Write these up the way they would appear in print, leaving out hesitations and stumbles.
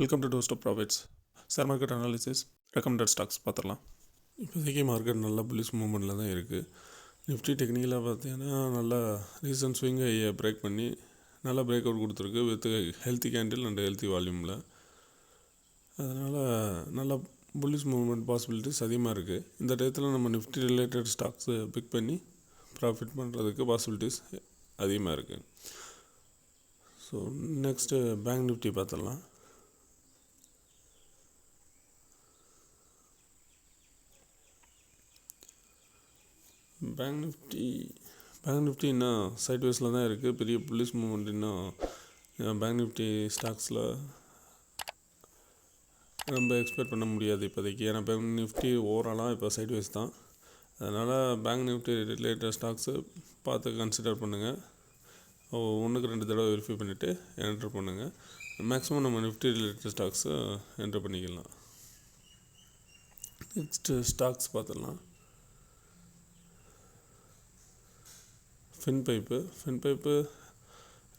Welcome to toast of profits. Share market analysis recommended stocks பார்த்துடலாம். இப்போதைக்கு market நல்ல bullish மூவ்மெண்ட்டில் தான் இருக்குது. நிஃப்டி டெக்னிக்கலாக பார்த்தீங்கன்னா நல்லா ரீசன்ட் ஸ்விங் ஹையை பிரேக் பண்ணி நல்லா பிரேக் அவுட் கொடுத்துருக்கு with healthy candle and healthy வால்யூமில். அதனால் நல்லா புல்லிஷ் மூவ்மெண்ட் பாசிபிலிட்டிஸ் அதிகமாக இருக்குது. இந்த டயத்தில் நம்ம நிஃப்டி ரிலேட்டட் ஸ்டாக்ஸை பிக் பண்ணி ப்ராஃபிட் பண்ணுறதுக்கு பாசிபிலிட்டிஸ் அதிகமாக இருக்குது. ஸோ நெக்ஸ்ட்டு பேங்க் நிஃப்டி பார்த்துடலாம். பேங்க் நிஃப்டி இன்னும் சைட்வேஸில் தான் இருக்குது. பெரிய புல்லிஷ் மூவ்மெண்ட் இன்னும் பேங்க் நிஃப்டி ஸ்டாக்ஸில் ரொம்ப எக்ஸ்பெக்ட் பண்ண முடியாது இப்போதைக்கு. ஏன்னா பேங்க் நிஃப்டி ஓவராலாக இப்போ சைட்வேஸ் தான். அதனால் பேங்க் நிஃப்டி ரிலேட்டட் ஸ்டாக்ஸு பார்த்து கன்சிடர் பண்ணுங்கள். ஒன்றுக்கு 2 தடவை வெரிஃபை பண்ணிவிட்டு என்ட்ரு பண்ணுங்கள். மேக்ஸிமம் நம்ம நிஃப்டி ரிலேட்டட் ஸ்டாக்ஸை என்ட்ரு பண்ணிக்கலாம். நெக்ஸ்ட்டு ஸ்டாக்ஸ் பார்த்துடலாம். ஃபின்பைப்பு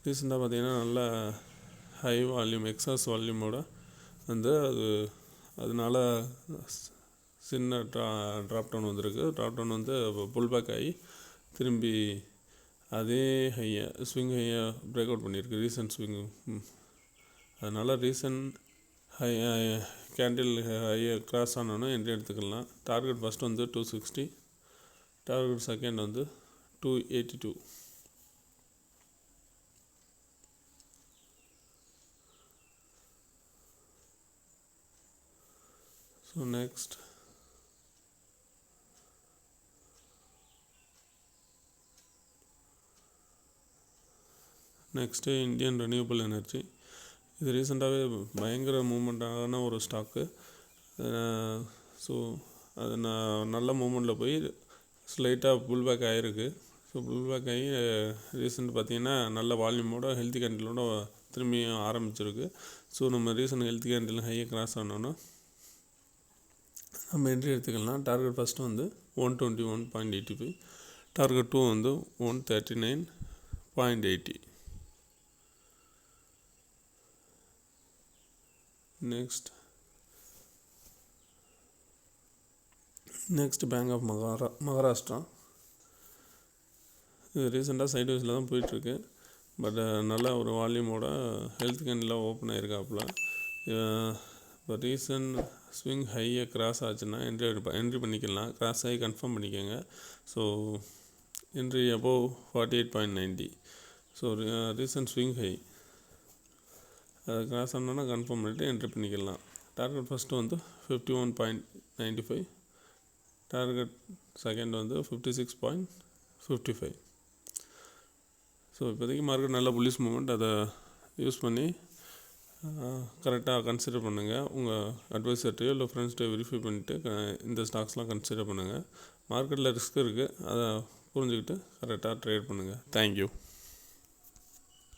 ரீசெண்டாக பார்த்திங்கன்னா நல்ல ஹை வால்யூம் எக்ஸாஸ் வால்யூமோட வந்து அதனால சின்ன ட்ராப் டவுன் வந்திருக்கு. ட்ராப் டவுன் வந்து புல் பேக் ஆகி திரும்பி அதே ஸ்விங் ஹையை பிரேக் அவுட் பண்ணியிருக்கு ரீசன்ட் ஸ்விங். அதனால் ரீசன்ட் ஹை கேண்டில் ஹையை கிராஸ் ஆனோன்னா என்ட்ரி எடுத்துக்கலாம். டார்கெட் ஃபஸ்ட் வந்து 260, டார்கெட் செகண்ட் வந்து 282. So next Indian renewable energy. இது ரீசெண்டாகவே பயங்கர மூமெண்ட்டான ஒரு ஸ்டாக்கு. ஸோ அது நல்ல மூமெண்ட்டில் போய் ஸ்லைட்டாக புல் பேக் ஆகிருக்கு. ஸோ புல் பேக் ஆகி ரீசெண்ட் பார்த்திங்கன்னா நல்ல வால்யூமோட ஹெல்த்தி கேண்டிலோட திரும்பியும் ஆரம்பிச்சிருக்கு. ஸோ நம்ம ரீசெண்ட் ஹெல்த்தி கேண்டில் ஹையை கிராஸ் ஆனோன்னா நம்ம என்ட்ரி எடுத்துக்கலாம். டார்கெட் ஃபஸ்ட்டு வந்து 121.85, டார்கெட் 2 வந்து 139.80. Next bank of Maharashtra. இது ரீசெண்டாக சைட்வேஸில் தான் போயிட்டுருக்கு. பட் நல்ல ஒரு வால்யூமோட ஹெல்த் கேண்டில் ஓப்பன் ஆகிருக்காப்புல. இப்போ ரீசன்ட் ஸ்விங் ஹையை கிராஸ் ஆச்சுன்னா என்ட்ரி பண்ணிக்கலாம். கிராஸ் ஆகி கன்ஃபார்ம் பண்ணிக்கோங்க. So entry above 48.90. So recent swing high அதை கிராஸ் ஆனோன்னா கன்ஃபார்ம் பண்ணிவிட்டு என்ட்ரி பண்ணிக்கலாம். டார்கெட் ஃபஸ்ட்டு வந்து 51.95, டார்கெட் செகண்ட் வந்து 56.55. ஸோ இப்போதைக்கு மார்க்கெட் நல்ல புல்லிஷ் மூவ்மெண்ட். அதை யூஸ் பண்ணி கரெக்டாக கன்சிடர் பண்ணுங்கள். உங்கள் அட்வைசர்ட்டையோ இல்லை ஃப்ரெண்ட்ஸ்டையோ வெரிஃபை பண்ணிவிட்டு இந்த ஸ்டாக்ஸ்லாம் கன்சிடர் பண்ணுங்கள். மார்க்கெட்டில் ரிஸ்க் இருக்குது, அதை புரிஞ்சுக்கிட்டு கரெக்டாக ட்ரேட் பண்ணுங்கள். தேங்க்யூ.